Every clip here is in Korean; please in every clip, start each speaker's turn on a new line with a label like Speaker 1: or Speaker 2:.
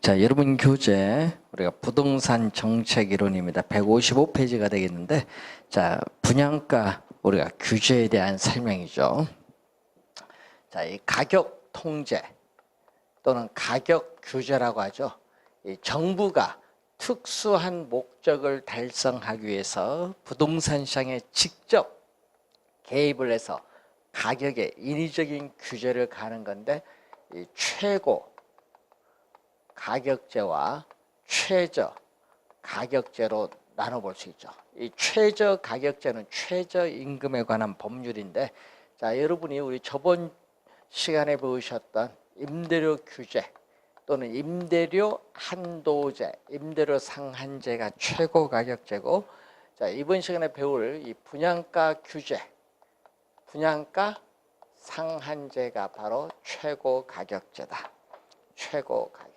Speaker 1: 자, 여러분 교재 우리가 부동산 정책 이론입니다. 155페이지가 되겠는데, 자, 분양가 우리가 규제에 대한 설명이죠. 자, 이 가격 통제 또는 가격 규제라고 하죠. 이 정부가 특수한 목적을 달성하기 위해서 부동산 시장에 직접 개입을 해서 가격에 인위적인 규제를 가는 건데, 이 최고 가격제와 최저 가격제로 나눠볼 수 있죠. 이 최저 가격제는 최저임금에 관한 법률인데, 자, 여러분이 우리 저번 시간에 배우셨던 임대료 규제 또는 임대료 한도제, 임대료 상한제가 최고 가격제고, 자, 이번 시간에 배울 이 분양가 규제, 분양가 상한제가 바로 최고 가격제다. 최고 가격.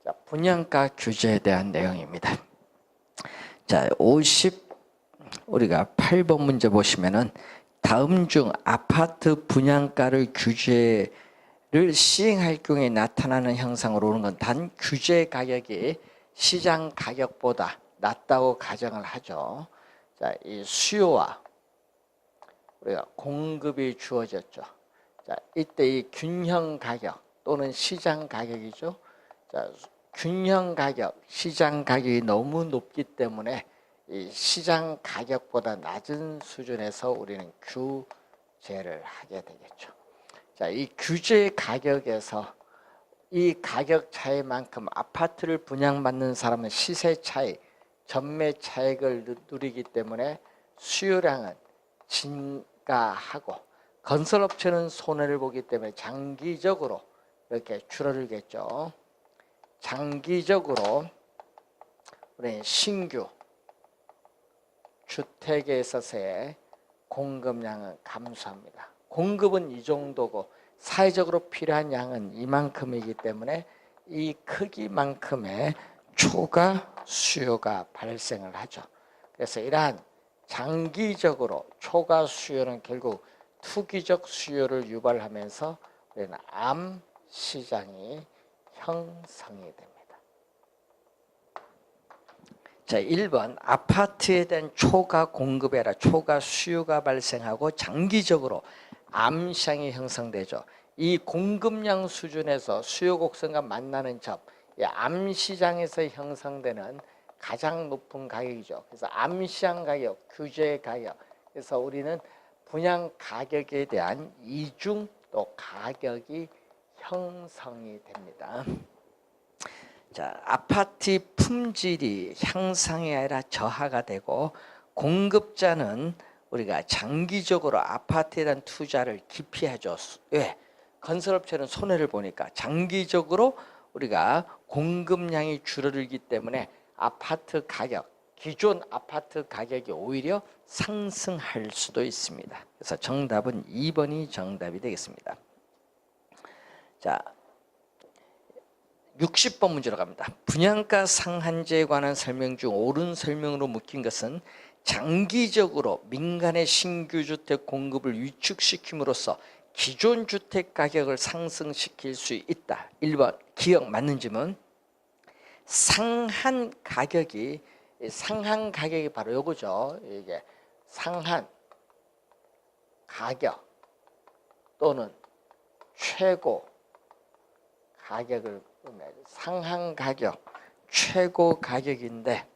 Speaker 1: 자, 분양가 규제에 대한 내용입니다. 자, 우리가 8번 문제 보시면은 다음 중 아파트 분양가를 규제를 시행할 경우에 나타나는 현상으로 오는 건 단 규제 가격이 시장 가격보다 낮다고 가정을 하죠. 자, 이 수요와 우리가 공급이 주어졌죠. 자, 이때 이 균형 가격 또는 시장 가격이죠. 자, 균형 가격, 시장 가격이 너무 높기 때문에 이 시장 가격보다 낮은 수준에서 우리는 규제를 하게 되겠죠. 자, 이 규제 가격에서 이 가격 차이만큼 아파트를 분양받는 사람은 시세 차이, 전매 차익을 누리기 때문에 수요량은 증가하고 건설업체는 손해를 보기 때문에 장기적으로 이렇게 줄어들겠죠. 장기적으로 우리 신규 주택에 있어서의 공급량은 감소합니다. 공급은 이 정도고 사회적으로 필요한 양은 이만큼이기 때문에 이 크기만큼의 초과 수요가 발생을 하죠. 그래서 이러한 장기적으로 초과 수요는 결국 투기적 수요를 유발하면서 우리는 암 시장이 형성이 됩니다. 자, 1번 아파트에 대한 초과 공급에 아니라 초과 수요가 발생하고 장기적으로 암시장이 형성되죠. 이 공급량 수준에서 수요 곡선과 만나는 점, 이 암시장에서 형성되는 가장 높은 가격이죠. 그래서 암시장 가격, 규제 가격. 그래서 우리는 분양 가격에 대한 이중 또 가격이 형성이 됩니다. 자, 아파트 품질이 향상이 아니라 저하가 되고, 공급자는 우리가 장기적으로 아파트에 대한 투자를 기피하죠. 왜? 건설업체는 손해를 보니까 장기적으로 우리가 공급량이 줄어들기 때문에 아파트 가격, 기존 아파트 가격이 오히려 상승할 수도 있습니다. 그래서 정답은 2번이 정답이 되겠습니다. 자, 60번 문제로 갑니다. 분양가 상한제에 관한 설명 중 옳은 설명으로 묶인 것은 장기적으로 민간의 신규 주택 공급을 위축시킴으로써 기존 주택 가격을 상승시킬 수 있다. 1번 기억 맞는 질문. 상한 가격이 바로 요거죠. 이게 상한 가격 또는 최고 가격을 상한 가격, 최고 가격인데,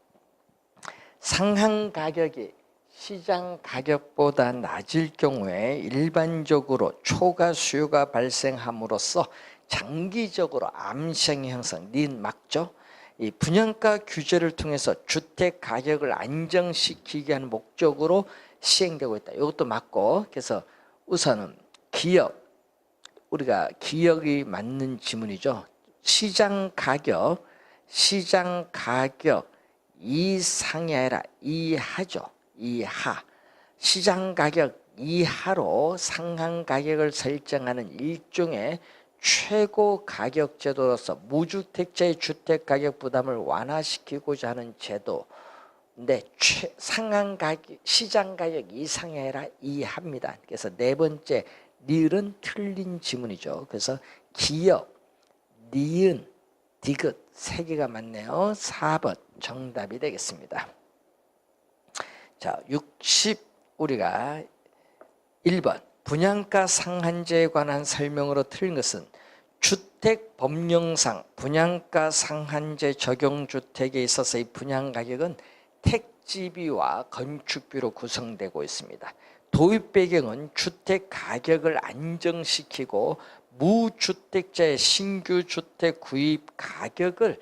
Speaker 1: 상한 가격이 시장 가격보다 낮을 경우에 일반적으로 초과 수요가 발생함으로써 장기적으로 암시장의 형성, 맞죠? 이 분양가 규제를 통해서 주택 가격을 안정시키기 위한 목적으로 시행되고 있다. 이것도 맞고, 그래서 우선은 우리가 기억이 맞는 지문이죠. 시장 가격 이상이 아니라 이하죠. 이하. 시장 가격 이하로 상한 가격을 설정하는 일종의 최고 가격 제도로서 무주택자의 주택 가격 부담을 완화시키고자 하는 제도인데, 상한 가격, 시장 가격 이상이 아니라 이하입니다. 그래서 네 번째 리을은 틀린 지문이죠. 그래서 기역, 니은, 디귿 세 개가 맞네요. 4번 정답이 되겠습니다. 자, 우리가 1번 분양가 상한제에 관한 설명으로 틀린 것은 주택법령상 분양가 상한제 적용 주택에 있어서의 분양가격은 택지비와 건축비로 구성되고 있습니다. 도입 배경은 주택 가격을 안정시키고 무주택자의 신규 주택 구입 가격을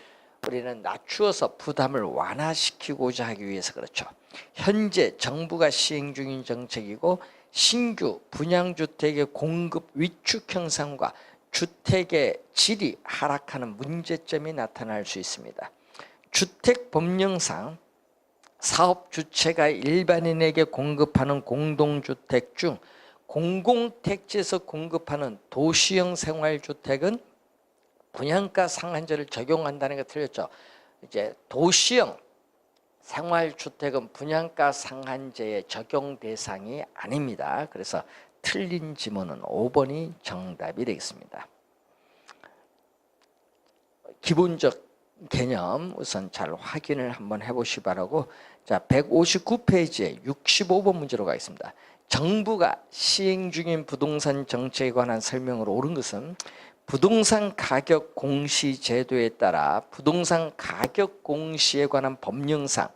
Speaker 1: 우리는 낮추어서 부담을 완화시키고자 하기 위해서 그렇죠. 현재 정부가 시행 중인 정책이고 신규 분양주택의 공급 위축 현상과 주택의 질이 하락하는 문제점이 나타날 수 있습니다. 주택법령상 사업주체가 일반인에게 공급하는 공동주택 중 공공택지에서 공급하는 도시형 생활주택은 분양가 상한제를 적용한다는 게 틀렸죠. 이제 도시형 생활주택은 분양가 상한제의 적용 대상이 아닙니다. 그래서 틀린 지문은 5번이 정답이 되겠습니다. 기본적 개념 우선 잘 확인을 한번 해보시기 바라고, 자 159페이지에 65번 문제로 가겠습니다. 정부가 시행 중인 부동산 정책에 관한 설명으로 옳은 것은 부동산 가격 공시 제도에 따라 부동산 가격 공시에 관한 법령상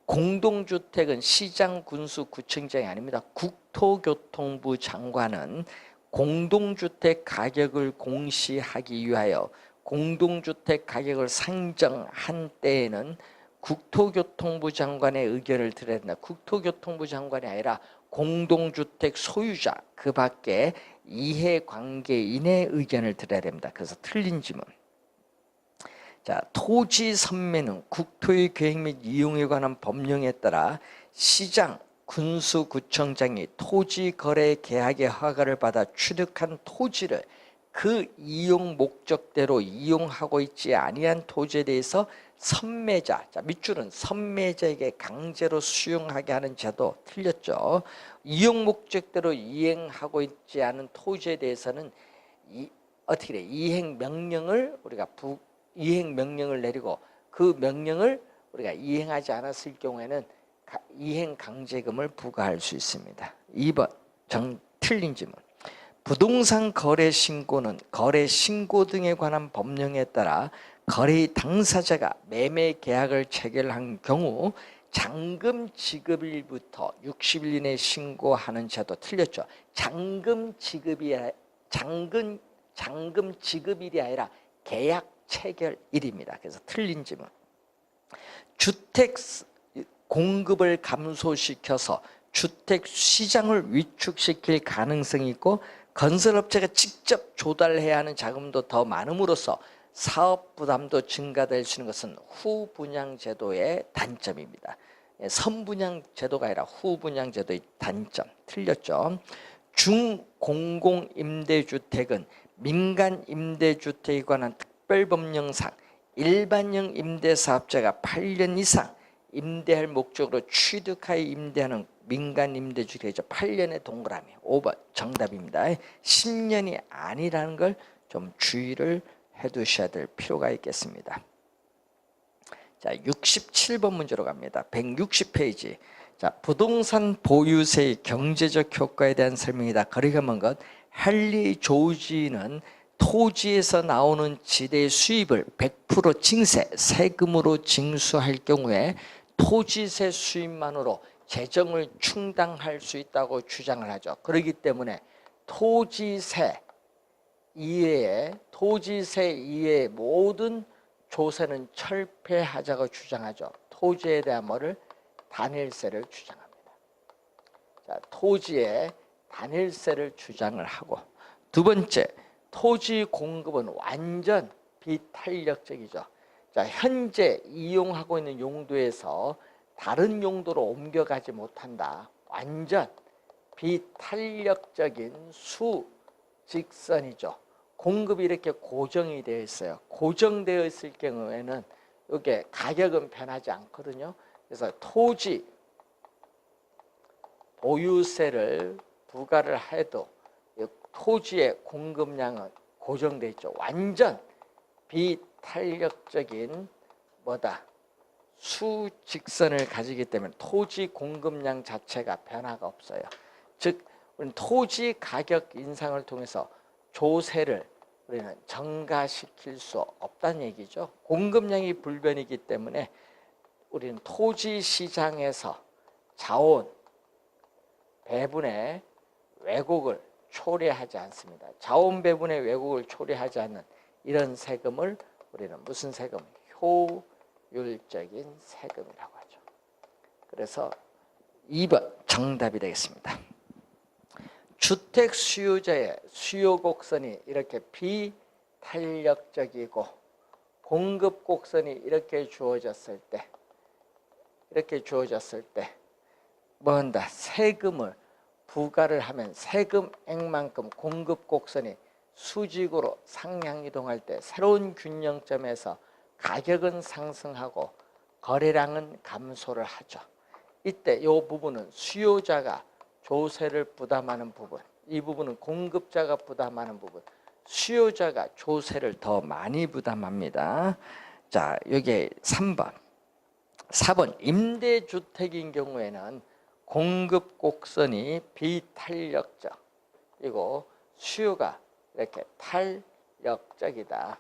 Speaker 1: 공동주택은 시장, 군수, 구청장이 아닙니다. 국토교통부 장관은 공동주택 가격을 공시하기 위하여 공동주택 가격을 상정한 때에는 국토교통부 장관의 의견을 들어야 된다. 국토교통부 장관이 아니라 공동주택 소유자 그 밖에 이해관계인의 의견을 들어야 됩니다. 그래서 틀린 지문. 자, 토지 선매는 국토의 계획 및 이용에 관한 법령에 따라 시장, 군수, 구청장이 토지 거래 계약의 허가를 받아 취득한 토지를 그 이용 목적대로 이용하고 있지 아니한 토지에 대해서 선매자, 자 밑줄은 선매자에게 강제로 수용하게 하는 제도 틀렸죠. 이용 목적대로 이행하고 있지 않은 토지에 대해서는 어떻게 돼? 이행 명령을 우리가 이행 명령을 내리고 그 명령을 우리가 이행하지 않았을 경우에는 이행 강제금을 부과할 수 있습니다. 2번 틀린 질문. 부동산 거래 신고는 거래 신고 등에 관한 법령에 따라 거래의 당사자가 매매 계약을 체결한 경우 잔금 지급일부터 60일 이내에 신고하는 제도 틀렸죠. 잔금 지급일이 아니라 계약 체결일입니다. 그래서 틀린 질문. 주택 공급을 감소시켜서 주택 시장을 위축시킬 가능성이 있고 건설업체가 직접 조달해야 하는 자금도 더 많음으로써 사업 부담도 증가될 수 있는 것은 후분양제도의 단점입니다. 선분양제도가 아니라 후분양제도의 단점 틀렸죠. 중공공임대주택은 민간임대주택에 관한 특별법령상 일반형 임대사업자가 8년 이상 임대할 목적으로 취득하여 임대하는 민간임대주택이죠. 8년의 동그라미 5번 정답입니다. 10년이 아니라는 걸 좀 주의를 해두셔야 될 필요가 있겠습니다. 자 67번 문제로 갑니다. 160페이지. 자 부동산 보유세의 경제적 효과에 대한 설명이다. 거리가 먼 것. 헨리 조지는 토지에서 나오는 지대의 수입을 100% 징세, 세금으로 징수할 경우에 토지세 수입만으로 재정을 충당할 수 있다고 주장을 하죠. 그렇기 때문에 토지세 이외의 모든 조세는 철폐하자고 주장하죠. 토지에 대한 뭐를? 단일세를 주장합니다. 자, 토지에 단일세를 주장을 하고, 두 번째, 토지 공급은 완전 비탄력적이죠. 자, 현재 이용하고 있는 용도에서 다른 용도로 옮겨가지 못한다. 완전 비탄력적인 수직선이죠. 공급이 이렇게 고정이 되어 있어요. 고정되어 있을 경우에는 이게 가격은 변하지 않거든요. 그래서 토지 보유세를 부과를 해도 토지의 공급량은 고정돼 있죠. 완전 비탄력적인 뭐다? 수직선을 가지기 때문에 토지 공급량 자체가 변화가 없어요. 즉 우리는 토지 가격 인상을 통해서 조세를 우리는 증가시킬 수 없다는 얘기죠. 공급량이 불변이기 때문에 우리는 토지 시장에서 자원 배분의 왜곡을 초래하지 않습니다. 자원 배분의 왜곡을 초래하지 않는 이런 세금을 우리는 무슨 세금? 효율적인 세금이라고 하죠. 그래서 2번 정답이 되겠습니다. 주택 수요자의 수요 곡선이 이렇게 비탄력적이고 공급 곡선이 이렇게 주어졌을 때 뭐 한다? 세금을 부과를 하면 세금액만큼 공급 곡선이 수직으로 상향 이동할 때 새로운 균형점에서 가격은 상승하고 거래량은 감소를 하죠. 이때 이 부분은 수요자가 조세를 부담하는 부분, 이 부분은 공급자가 부담하는 부분, 수요자가 조세를 더 많이 부담합니다. 자, 여기 3번. 4번 임대주택인 경우에는 공급 곡선이 비탄력적이고 수요가 이렇게 탄력적이다.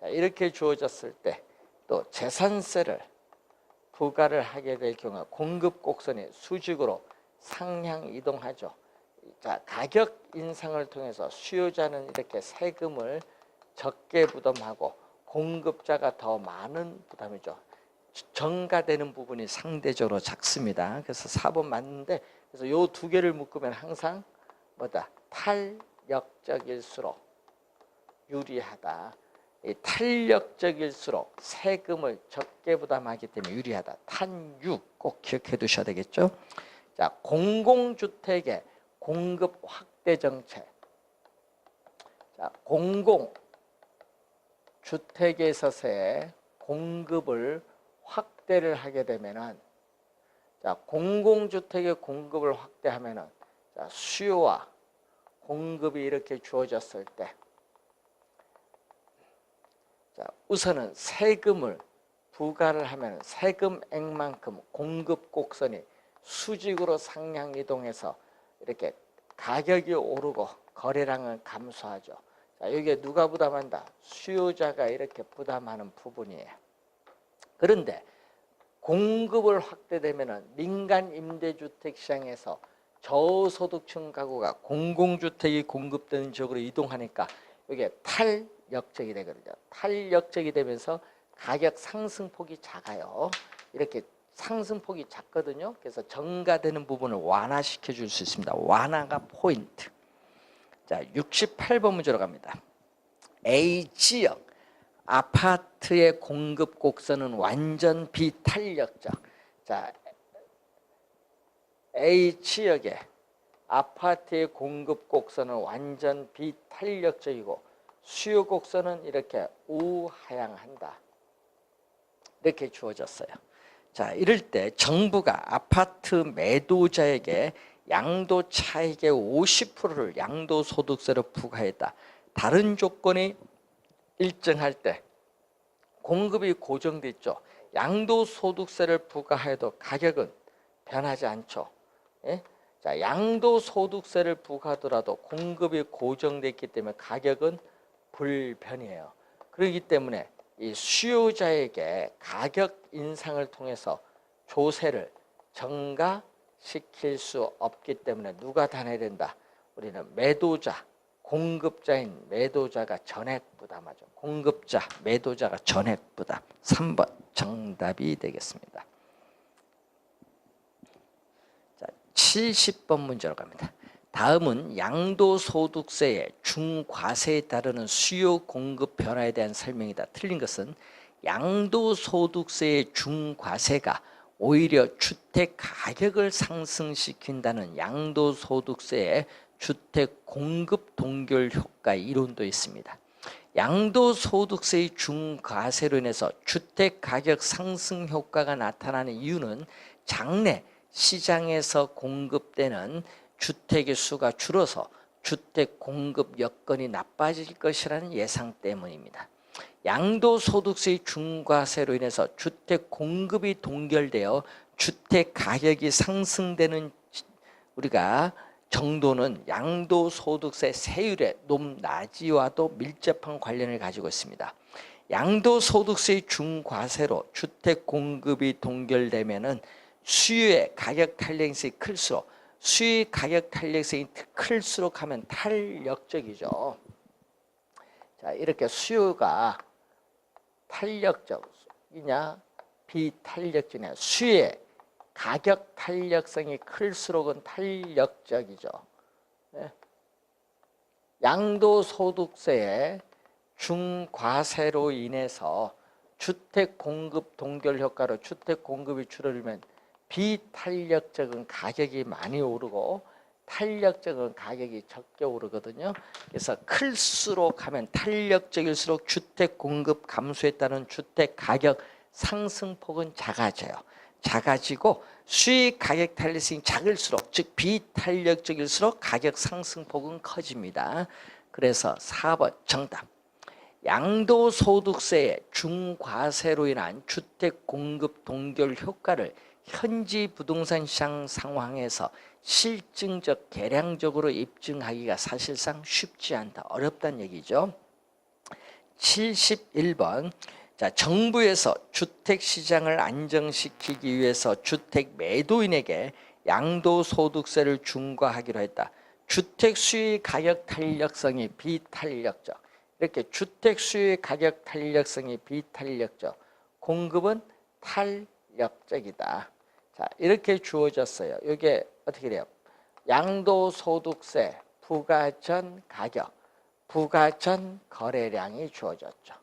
Speaker 1: 자, 이렇게 주어졌을 때 또 재산세를 부과를 하게 될 경우 공급 곡선이 수직으로 상향 이동하죠. 자, 가격 인상을 통해서 수요자는 이렇게 세금을 적게 부담하고 공급자가 더 많은 부담이죠. 증가되는 부분이 상대적으로 작습니다. 그래서 4번 맞는데, 그래서 이 두 개를 묶으면 항상 뭐다? 탄력적일수록 유리하다. 이 탄력적일수록 세금을 적게 부담하기 때문에 유리하다. 탄육 꼭 기억해 두셔야 되겠죠. 자, 공공주택의 공급 확대 정책. 자, 공공주택에 있어서의 공급을 확대를 하게 되면은, 자, 공공주택의 공급을 확대하면은, 자, 수요와 공급이 이렇게 주어졌을 때, 자, 우선은 세금을 부과를 하면 세금액만큼 공급 곡선이 수직으로 상향 이동해서 이렇게 가격이 오르고 거래량은 감소하죠. 자, 여기에 누가 부담한다? 수요자가 이렇게 부담하는 부분이에요. 그런데 공급을 확대되면 민간 임대주택 시장에서 저소득층 가구가 공공주택이 공급되는 지역으로 이동하니까 이게 탄력적이 되거든요. 탄력적이 되면서 가격 상승폭이 작아요. 이렇게 상승폭이 작거든요. 그래서 증가되는 부분을 완화시켜 줄 수 있습니다. 완화가 포인트. 자, 68번 문제로 갑니다. A지역 아파트의 공급 곡선은 완전 비탄력적. 자, A지역의 아파트의 공급 곡선은 완전 비탄력적이고 수요 곡선은 이렇게 우하향한다. 이렇게 주어졌어요. 자, 이럴 때 정부가 아파트 매도자에게 양도 차익의 50%를 양도소득세로 부과했다. 다른 조건이 일정할 때 공급이 고정돼 있죠. 양도소득세를 부과해도 가격은 변하지 않죠. 예? 자, 양도소득세를 부과하더라도 공급이 고정돼 있기 때문에 가격은 불변이에요. 그렇기 때문에 이 수요자에게 가격 인상을 통해서 조세를 증가시킬 수 없기 때문에 누가 다 내야 된다? 우리는 매도자, 공급자인 매도자가 전액 부담하죠. 공급자, 매도자가 전액 부담. 3번 정답이 되겠습니다. 자, 70번 문제로 갑니다. 다음은 양도소득세의 중과세에 따르는 수요 공급 변화에 대한 설명이다. 틀린 것은 양도소득세의 중과세가 오히려 주택 가격을 상승시킨다는 양도소득세의 주택 공급 동결 효과 이론도 있습니다. 양도소득세의 중과세로 인해서 주택 가격 상승 효과가 나타나는 이유는 장래 시장에서 공급되는 주택의 수가 줄어서 주택 공급 여건이 나빠질 것이라는 예상 때문입니다. 양도소득세의 중과세로 인해서 주택 공급이 동결되어 주택 가격이 상승되는 우리가 정도는 양도소득세 세율의 높낮이와도 밀접한 관련을 가지고 있습니다. 양도소득세의 중과세로 주택 공급이 동결되면은 수요의 가격 탄력성이 클수록 수요의 가격 탄력성이 클수록 하면 탄력적이죠. 자, 이렇게 수요가 탄력적이냐 비탄력적이냐, 수요의 가격 탄력성이 클수록은 탄력적이죠. 네. 양도소득세의 중과세로 인해서 주택 공급 동결 효과로 주택 공급이 줄어들면 비탄력적인 가격이 많이 오르고 탄력적인 가격이 적게 오르거든요. 그래서 클수록 하면 탄력적일수록 주택 공급 감소에 따른 주택 가격 상승폭은 작아지고 수익 가격 탄력성이 작을수록, 즉 비탄력적일수록 가격 상승폭은 커집니다. 그래서 4번 정답. 양도소득세의 중과세로 인한 주택 공급 동결 효과를 현지 부동산 시장 상황에서 실증적 계량적으로 입증하기가 사실상 쉽지 않다. 어렵다는 얘기죠. 71번. 자, 정부에서 주택시장을 안정시키기 위해서 주택 매도인에게 양도소득세를 중과하기로 했다. 주택 수요 가격 탄력성이 비탄력적. 이렇게 주택 수요 가격 탄력성이 비탄력적. 공급은 탄력적이다. 자, 이렇게 주어졌어요. 이게 어떻게 돼요? 양도소득세 부과 전 가격, 부과 전 거래량이 주어졌죠.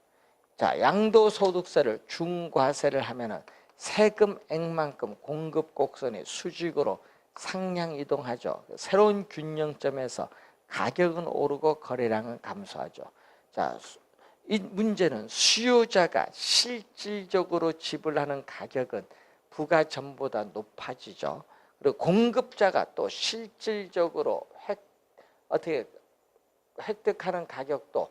Speaker 1: 자, 양도소득세를 중과세를 하면은 세금액만큼 공급 곡선이 수직으로 상향 이동하죠. 새로운 균형점에서 가격은 오르고 거래량은 감소하죠. 자, 이 문제는 수요자가 실질적으로 지불하는 가격은 부과 전보다 높아지죠. 그리고 공급자가 또 실질적으로 획득하는 가격도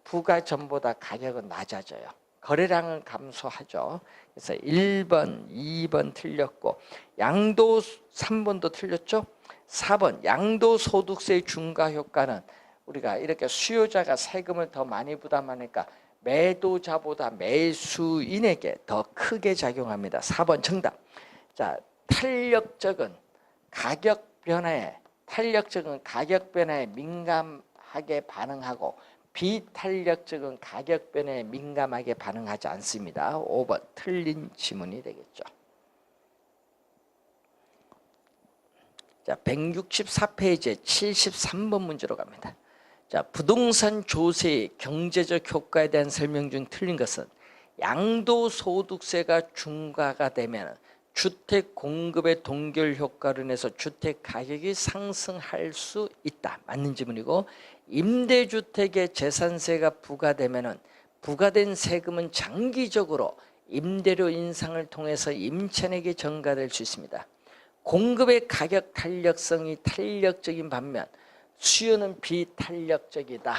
Speaker 1: 부과 전보다 가격은 낮아져요. 거래량은 감소하죠. 그래서 1번, 2번 틀렸고 3번도 틀렸죠. 4번 양도소득세의 중과효과는 우리가 이렇게 수요자가 세금을 더 많이 부담하니까 매도자보다 매수인에게 더 크게 작용합니다. 4번 정답. 자, 탄력적인 가격 변화에 민감하게 반응하고 비탄력적인 가격 변화에 민감하게 반응하지 않습니다. 5번 틀린 지문이 되겠죠. 자, 164페이지에 73번 문제로 갑니다. 자, 부동산 조세의 경제적 효과에 대한 설명 중 틀린 것은 양도소득세가 중과가 되면 주택 공급의 동결 효과로 인해서 주택 가격이 상승할 수 있다. 맞는 지문이고, 임대주택에 재산세가 부과되면 부과된 세금은 장기적으로 임대료 인상을 통해서 임차인에게 전가될 수 있습니다. 공급의 가격 탄력성이 탄력적인 반면 수요는 비탄력적이다.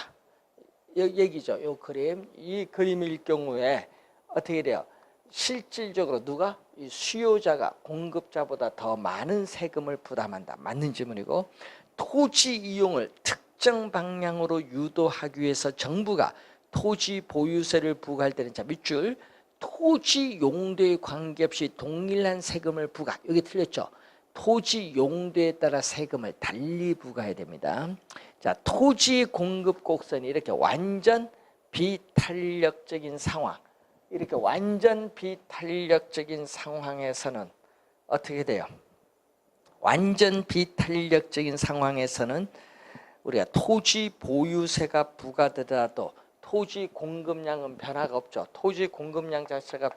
Speaker 1: 얘기죠. 이 그림, 이 그림일 경우에 어떻게 돼요? 실질적으로 누가? 이 수요자가 공급자보다 더 많은 세금을 부담한다. 맞는 질문이고, 토지 이용을 특정 방향으로 유도하기 위해서 정부가 토지 보유세를 부과할 때는, 자, 밑줄, 토지 용도에 관계없이 동일한 세금을 부과. 여기 틀렸죠? 토지 용도에 따라 세금을 달리 부과해야 됩니다. 자, 토지 공급 곡선이 이렇게 완전 비탄력적인 상황, 이렇게 완전 비탄력적인 상황에서는 어떻게 돼요? 완전 비탄력적인 상황에서는 우리가 토지 보유세가 부과되더라도 토지 공급량은 변화가 없죠. 토지 공급량 자체가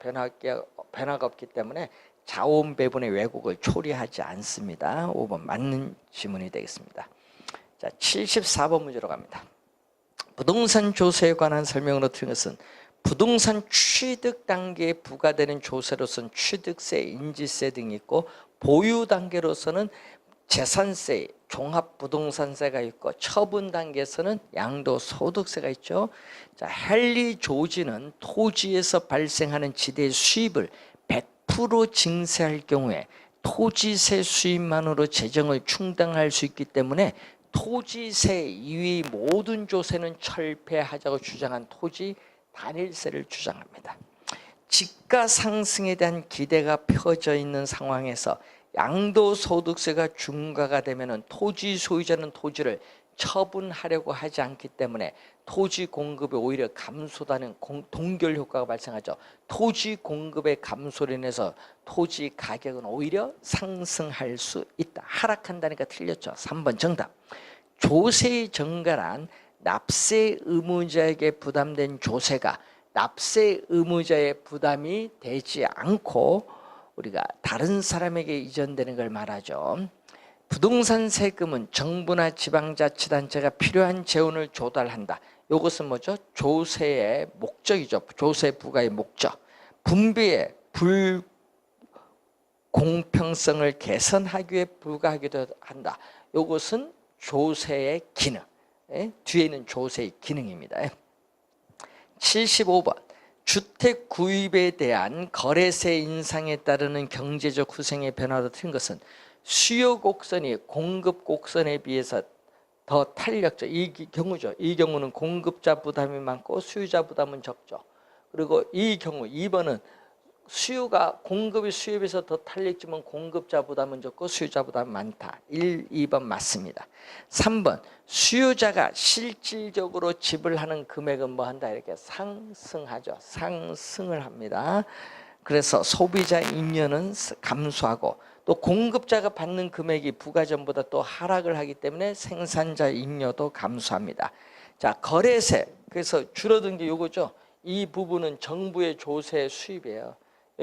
Speaker 1: 변화가 없기 때문에 자원 배분의 왜곡을 초래하지 않습니다. 5번 맞는 지문이 되겠습니다. 자, 74번 문제로 갑니다. 부동산 조세에 관한 설명으로 틀린 것은 부동산 취득 단계에 부과되는 조세로서는 취득세, 인지세 등이 있고, 보유 단계로서는 재산세, 종합부동산세가 있고 처분 단계에서는 양도소득세가 있죠. 자, 헨리 조지는 토지에서 발생하는 지대 수입을 100% 징세할 경우에 토지세 수입만으로 재정을 충당할 수 있기 때문에 토지세 이외의 모든 조세는 철폐하자고 주장한 토지 단일세를 주장합니다. 집가 상승에 대한 기대가 펴져 있는 상황에서 양도소득세가 중과가 되면 토지 소유자는 토지를 처분하려고 하지 않기 때문에 토지 공급이 오히려 감소하는 동결 효과가 발생하죠. 토지 공급의 감소로 인해서 토지 가격은 오히려 상승할 수 있다. 하락한다니까 틀렸죠. 3번 정답. 조세의 증가란 납세 의무자에게 부담된 조세가 납세 의무자의 부담이 되지 않고 우리가 다른 사람에게 이전되는 걸 말하죠. 부동산 세금은 정부나 지방자치단체가 필요한 재원을 조달한다. 이것은 뭐죠? 조세의 목적이죠. 조세 부과의 목적. 분배의 불공평성을 개선하기 위해 부과하기도 한다. 이것은 조세의 기능. 뒤에는 조세의 기능입니다. 75번. 주택 구입에 대한 거래세 인상에 따르는 경제적 후생의 변화로 틀린 것은 수요 곡선이 공급 곡선에 비해서 더 탄력적 이 경우죠. 이 경우는 공급자 부담이 많고 수요자 부담은 적죠. 그리고 이 경우 2번은 수요가 공급이 수요에 비해서 더 탄력지만 공급자 부담은 적고 수요자 부담은 많다. 1, 2번 맞습니다. 3번 수요자가 실질적으로 지불하는 금액은 뭐 한다? 이렇게 상승하죠. 상승을 합니다. 그래서 소비자 잉여는 감소하고 또 공급자가 받는 금액이 부가전보다 또 하락을 하기 때문에 생산자 잉여도 감소합니다. 자, 거래세. 그래서 줄어든 게 이거죠. 이 부분은 정부의 조세 수입이에요.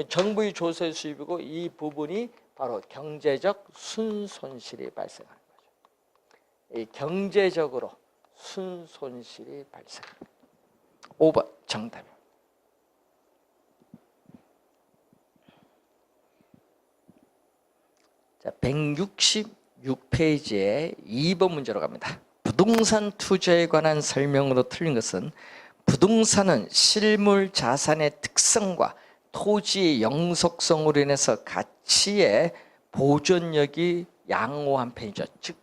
Speaker 1: 정부의 조세 수입이고 이 부분이 바로 경제적 순손실이 발생하는 거죠. 이 경제적으로 순손실이 발생합니다. 5번 정답입니다. 자, 166페이지에 2번 문제로 갑니다. 부동산 투자에 관한 설명으로 틀린 것은 부동산은 실물 자산의 특성과 토지의 영속성으로 인해서 가치의 보존력이 양호한 편이죠. 즉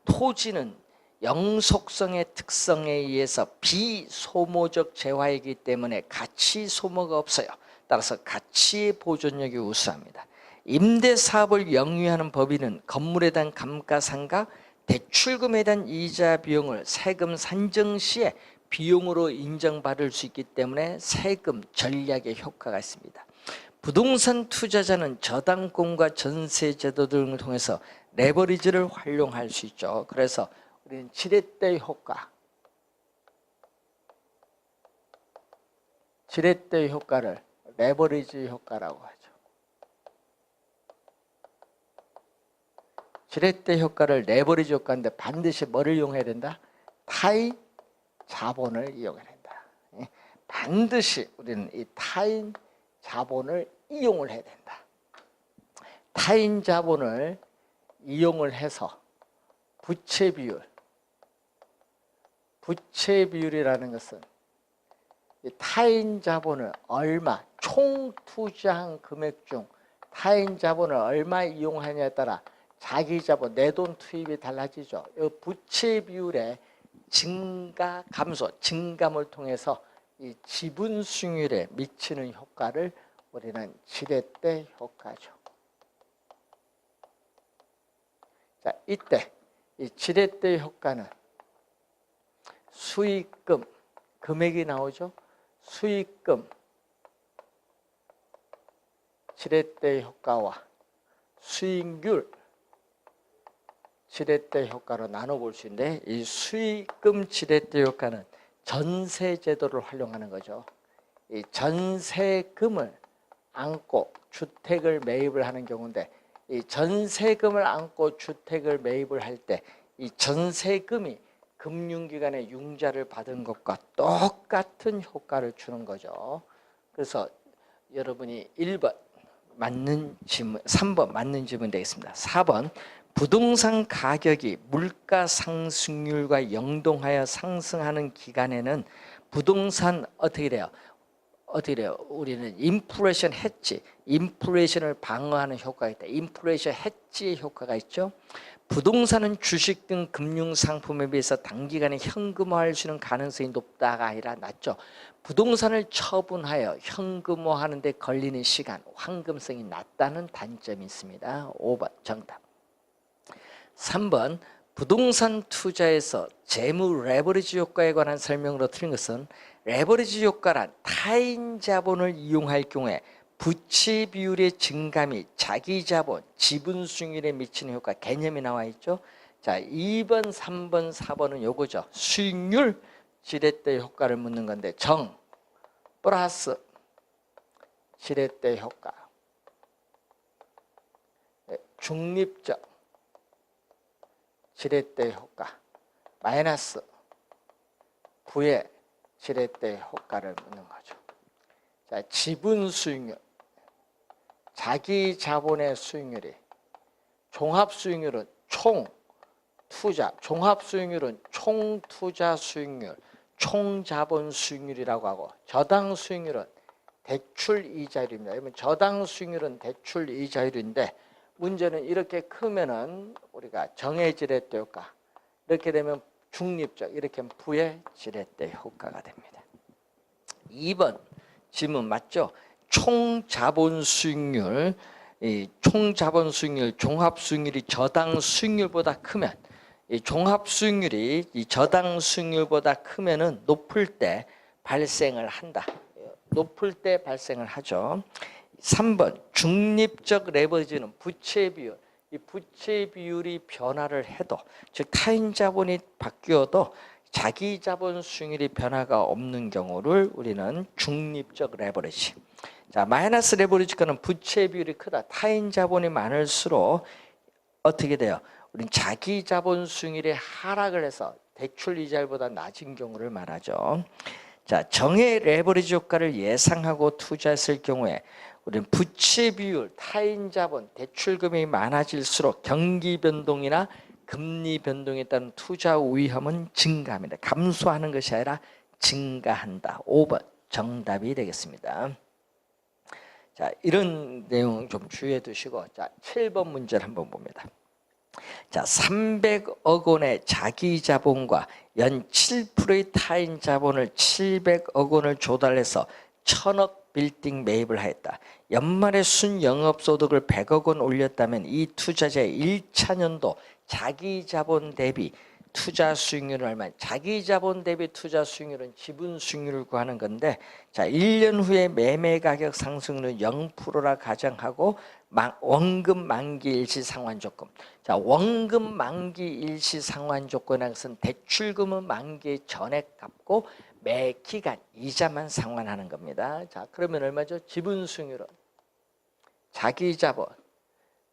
Speaker 1: 토지는 영속성의 특성에 의해서 비소모적 재화이기 때문에 가치 소모가 없어요. 따라서 가치의 보존력이 우수합니다. 임대사업을 영위하는 법인은 건물에 대한 감가상각, 대출금에 대한 이자 비용을 세금 산정 시에 비용으로 인정받을 수 있기 때문에 세금 전략의 효과가 있습니다. 부동산 투자자는 저당권과 전세제도 등을 통해서 레버리지를 활용할 수 있죠. 그래서 우리는 지렛대 효과, 지렛대 효과를 레버리지 효과라고 하죠. 지렛대 효과를 레버리지 효과인데 반드시 뭐를 이용해야 된다? 타인 자본을 이용해야 된다. 반드시 우리는 이 타인 자본을 이용을 해야 된다. 타인 자본을 이용을 해서 부채 비율이라는 것은 타인 자본을 얼마, 총 투자한 금액 중 타인 자본을 얼마 이용하냐에 따라 자기 자본, 내 돈 투입이 달라지죠. 이 부채 비율의 증가, 감소, 증감을 통해서 이 지분 수익률에 미치는 효과를 우리는 지렛대 효과죠. 자, 이때 이 지렛대 효과는 수익금, 금액이 나오죠. 수익금, 지렛대 효과와 수익률, 지렛대 효과로 나눠볼 수 있는데 이 수익금 지렛대 효과는 전세 제도를 활용하는 거죠. 이 전세금을 안고 주택을 매입을 하는 경우인데 이 전세금을 안고 주택을 매입을 할 때 이 전세금이 금융기관의 융자를 받은 것과 똑같은 효과를 주는 거죠. 그래서 여러분이 1번 맞는 질문, 3번 맞는 질문 되겠습니다. 4번 부동산 가격이 물가 상승률과 연동하여 상승하는 기간에는 부동산 어떻게 돼요? 우리는 인플레이션 해지, 인플레이션을 방어하는 효과가 있다. 인플레이션 해지의 효과가 있죠. 부동산은 주식 등 금융상품에 비해서 단기간에 현금화할 수 있는 가능성이 높다가 아니라 낮죠. 부동산을 처분하여 현금화하는 데 걸리는 시간, 황금성이 낮다는 단점이 있습니다. 5번 정답. 3번 부동산 투자에서 재무 레버리지 효과에 관한 설명으로 틀린 것은 레버리지 효과란 타인 자본을 이용할 경우에 부채 비율의 증감이 자기 자본, 지분 수익률에 미치는 효과 개념이 나와 있죠. 자, 2번, 3번, 4번은 요거죠. 수익률, 지렛대 효과를 묻는 건데 정 플러스 지렛대 효과, 중립적 지렛대 효과 마이너스 부의 지렛대 효과를 묻는 거죠. 자, 지분 수익률, 자기 자본의 수익률이 종합 수익률은 총 투자, 종합 수익률은 총 투자 수익률, 총 자본 수익률이라고 하고 저당 수익률은 대출 이자율입니다. 그러면 저당 수익률은 대출 이자율인데 문제는 이렇게 크면은 우리가 정의 지렛대 효과, 이렇게 되면 중립적, 이렇게 하면 부의 지렛대 효과가 됩니다. 2번 질문 맞죠? 총 자본 수익률, 총 자본 수익률, 종합 수익률이 저당 수익률보다 크면 이 종합 수익률이 이 저당 수익률보다 크면은 높을 때 발생을 한다. 높을 때 발생을 하죠. 3번 중립적 레버리지는 부채 비율, 이 부채 비율이 변화를 해도 즉 타인 자본이 바뀌어도 자기 자본 수익률이 변화가 없는 경우를 우리는 중립적 레버리지. 자, 마이너스 레버리지가는 부채 비율이 크다. 타인 자본이 많을수록 어떻게 돼요? 우리는 자기 자본 수익률이 하락을 해서 대출 이자율보다 낮은 경우를 말하죠. 자, 정의 레버리지 효과를 예상하고 투자했을 경우에 우리는 부채 비율, 타인 자본, 대출금이 많아질수록 경기 변동이나 금리 변동에 따른 투자 위험은 증가합니다. 감소하는 것이 아니라 증가한다. 5번 정답이 되겠습니다. 자, 이런 내용 좀 주의해 두시고, 자, 7번 문제를 한번 봅니다. 자, 300억 원의 자기 자본과 연 7%의 타인 자본을 700억 원을 조달해서 1000억 빌딩 매입을 하였다. 연말에 순영업소득을 100억 원 올렸다면 이 투자자의 1차 년도 자기 자본 대비 투자 수익률은 얼마? 자기 자본 대비 투자 수익률은 지분 수익률을 구하는 건데, 자, 1년 후에 매매 가격 상승률은 0%라 가정하고 원금 만기 일시 상환 조건. 자, 원금 만기 일시 상환 조건이라는 것은 대출금은 만기 전에 갚고 매 기간 이자만 상환하는 겁니다. 자, 그러면 얼마죠? 지분 수익률은 자기 자본.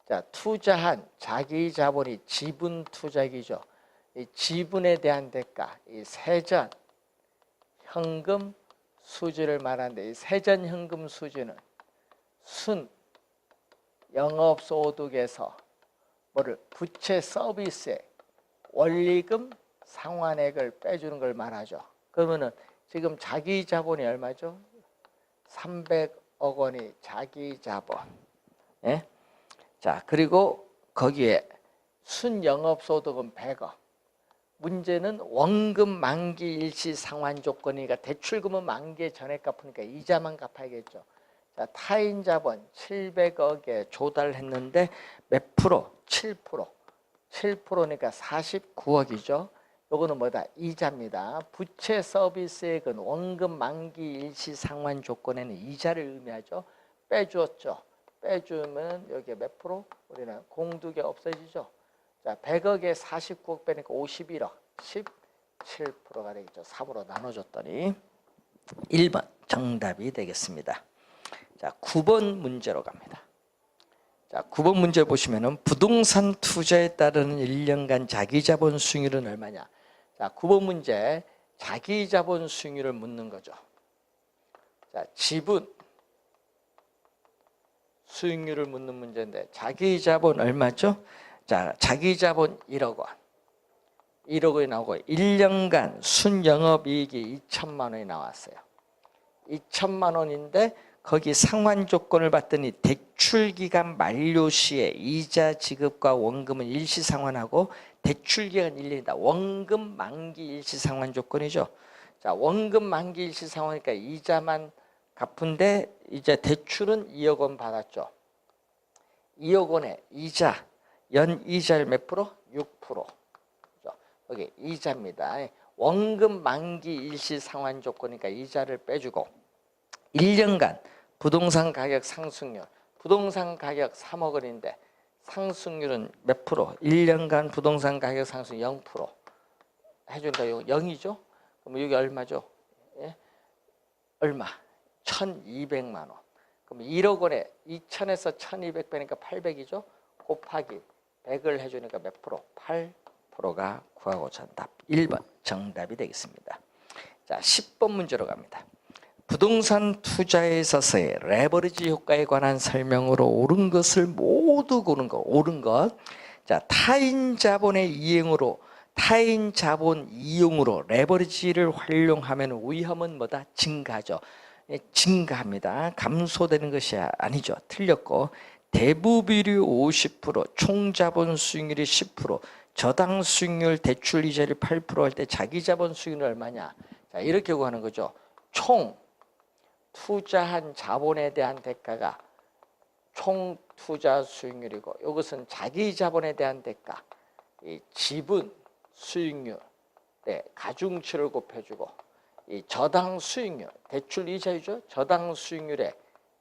Speaker 1: 자, 투자한 자기 자본이 지분 투자기죠. 이 지분에 대한 대가, 이 세전 현금 수지를 말하는데, 이 세전 현금 수지는 순 영업소득에서 뭐를 부채 서비스액, 원리금 상환액을 빼주는 걸 말하죠. 그러면은 지금 자기 자본이 얼마죠? 300억 원이 자기 자본. 예? 자, 그리고 거기에 순 영업소득은 100억. 문제는 원금 만기 일시 상환 조건이니까 대출금은 만기 전에 갚으니까 이자만 갚아야겠죠. 자, 타인 자본 700억에 조달했는데 몇 프로? 7%. 7%니까 49억이죠. 요거는 뭐다? 이자입니다. 부채 서비스액은 원금 만기 일시 상환 조건에는 이자를 의미하죠. 빼주었죠. 빼주면 여기에 몇 프로? 우리는 공두개 없어지죠. 자, 100억에 49억 빼니까 51억, 17%가 되겠죠. 3으로 나눠줬더니 1번 정답이 되겠습니다. 자, 9번 문제로 갑니다. 자, 9번 문제 보시면은 부동산 투자에 따르는 1년간 자기 자본 수익률은 얼마냐? 자, 9번 문제 자기 자본 수익률을 묻는 거죠. 자, 지분 수익률을 묻는 문제인데 자기 자본 얼마죠? 자, 자기 자본 1억 원. 1억 원이 나오고 1년간 순영업이익이 2천만 원이 나왔어요. 2천만 원인데 거기 상환 조건을 봤더니 대출기간 만료 시에 이자 지급과 원금은 일시 상환하고 대출기간 1년이다. 원금 만기 일시 상환 조건이죠. 자, 원금 만기 일시 상환이니까 이자만 갚은데 이제 대출은 2억 원 받았죠. 2억 원에 이자, 연 이자율 몇 프로? 6%. 여기 이자입니다. 원금 만기 일시 상환 조건이니까 이자를 빼주고 1년간 부동산 가격 상승률, 부동산 가격 3억 원인데 상승률은 몇 프로? 1년간 부동산 가격 상승 0% 해주니까 이거 0이죠? 그럼 여기 얼마죠? 예? 얼마? 1,200만 원. 그럼 1억 원에 2,000에서 1,200 빼니까 800이죠? 곱하기 100을 해주니까 몇 프로? 8%가 구하고자 답 1번 정답이 되겠습니다. 자, 10번 문제로 갑니다. 부동산 투자에 있어서의 레버리지 효과에 관한 설명으로 옳은 것을 모두 고른 것. 옳은 것. 자, 타인 자본의 이용으로 타인 자본 이용으로 레버리지를 활용하면 위험은 뭐다? 증가죠. 증가합니다. 감소되는 것이 아니죠. 틀렸고 대부 비율이 50%, 총 자본 수익률이 10%, 저당 수익률 대출 이자율이 8%할 때 자기 자본 수익률이 얼마냐? 자, 이렇게 구하는 거죠. 총 투자한 자본에 대한 대가가 총 투자 수익률이고 이것은 자기 자본에 대한 대가, 이 지분 수익률, 네, 가중치를 곱해주고 이 저당 수익률, 대출 이자율이죠. 저당 수익률에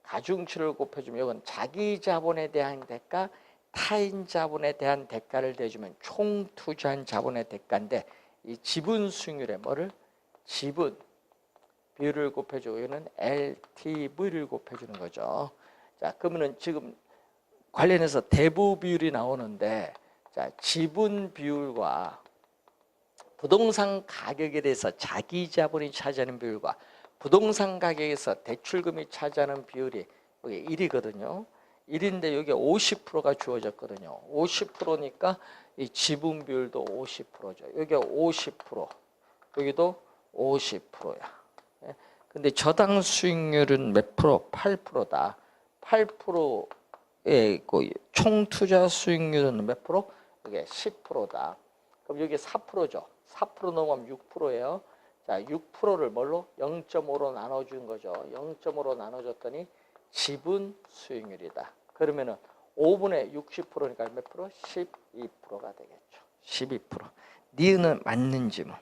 Speaker 1: 가중치를 곱해주면 이건 자기 자본에 대한 대가, 타인 자본에 대한 대가를 대주면 총 투자한 자본의 대가인데 이 지분 수익률에 뭐를? 지분 비율을 곱해주고 이거는 LTV를 곱해주는 거죠. 자, 그러면은 지금 관련해서 대부 비율이 나오는데 자, 지분 비율과 부동산 가격에 대해서 자기 자본이 차지하는 비율과 부동산 가격에서 대출금이 차지하는 비율이 여기 1이거든요. 1인데 여기 50%가 주어졌거든요. 50%니까 이 지분 비율도 50%죠. 여기 50%, 여기도 50%야. 근데 저당 수익률은 몇 프로? 8%다. 8%의 총 투자 수익률은 몇 프로? 이게 10%다. 그럼 여기 4%죠. 4% 넘으면 6%예요. 자, 6%를 뭘로? 0.5로 나눠준 거죠. 0.5로 나눠줬더니 지분 수익률이다. 그러면은 5분의 60%니까 몇 프로? 12%가 되겠죠. 12%. 니은은 맞는지 뭐.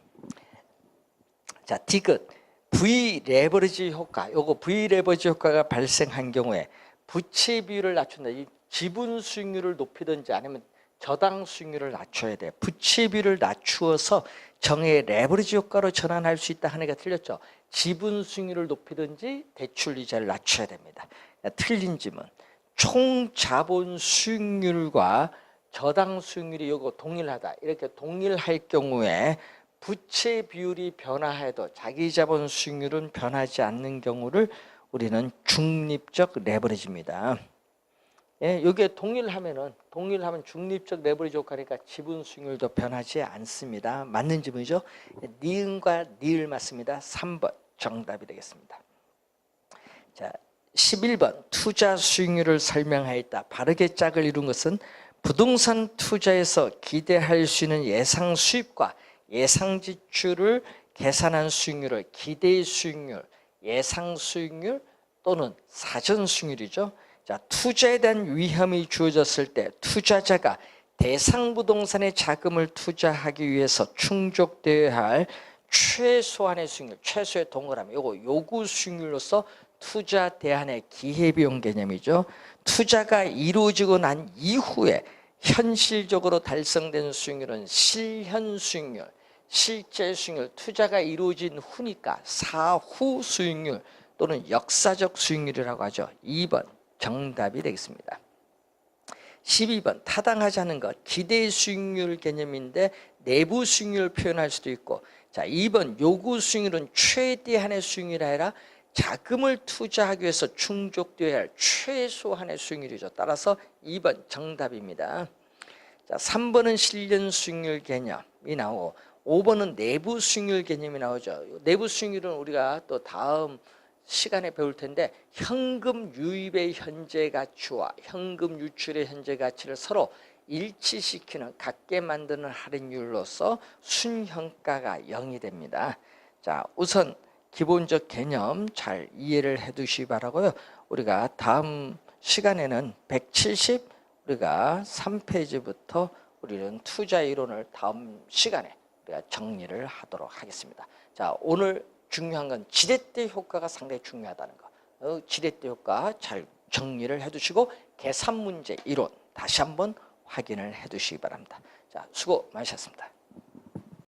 Speaker 1: 자, 디귿. V 레버리지 효과. 요거 V 레버리지 효과가 발생한 경우에 부채 비율을 낮춘다. 이 지분 수익률을 높이든지 아니면 저당 수익률을 낮춰야 돼. 부채 비율을 낮추어서 정의 레버리지 효과로 전환할 수 있다 하는 게 틀렸죠. 지분 수익률을 높이든지 대출 이자를 낮춰야 됩니다. 틀린 질문. 총 자본 수익률과 저당 수익률이 요거 동일하다. 이렇게 동일할 경우에 부채 비율이 변화해도 자기 자본 수익률은 변하지 않는 경우를 우리는 중립적 레버리지입니다. 예, 이게 동일하면 중립적 레버리지 효과니까 지분 수익률도 변하지 않습니다. 맞는 질문이죠? 니은과 니을 맞습니다. 3번 정답이 되겠습니다. 자, 11번 투자 수익률을 설명하였다. 바르게 짝을 이룬 것은 부동산 투자에서 기대할 수 있는 예상 수입과 예상 지출을 계산한 수익률을 기대 수익률, 예상 수익률 또는 사전 수익률이죠. 자, 투자에 대한 위험이 주어졌을 때 투자자가 대상 부동산에 자금을 투자하기 위해서 충족되어야 할 최소한의 수익률, 최소의 동그라미, 요거 요구 수익률로서 투자 대안의 기회비용 개념이죠. 투자가 이루어지고 난 이후에 현실적으로 달성된 수익률은 실현 수익률, 실제 수익률, 투자가 이루어진 후니까 사후 수익률 또는 역사적 수익률이라고 하죠. 2번 정답이 되겠습니다. 12번 타당하지 않은 것, 기대 수익률 개념인데 내부 수익률을 표현할 수도 있고, 자 2번 요구 수익률은 최대한의 수익률이 아니라 자금을 투자하기 위해서 충족되어야 할 최소한의 수익률이죠. 따라서 2번 정답입니다. 자, 3번은 실현 수익률 개념이 나오고 5번은 내부 수익률 개념이 나오죠. 내부 수익률은 우리가 또 다음 시간에 배울 텐데 현금 유입의 현재 가치와 현금 유출의 현재 가치를 서로 일치시키는 같게 만드는 할인율로서 순현가가 0이 됩니다. 자, 우선 기본적 개념 잘 이해를 해 두시기 바라고요. 우리가 다음 시간에는 170 우리가 3페이지부터 우리는 투자 이론을 다음 시간에 우리가 정리를 하도록 하겠습니다. 자, 오늘 중요한 건 지렛대 효과가 상당히 중요하다는 거. 지렛대 효과 잘 정리를 해 두시고 계산 문제 이론 다시 한번 확인을 해 두시기 바랍니다. 자, 수고 많으셨습니다.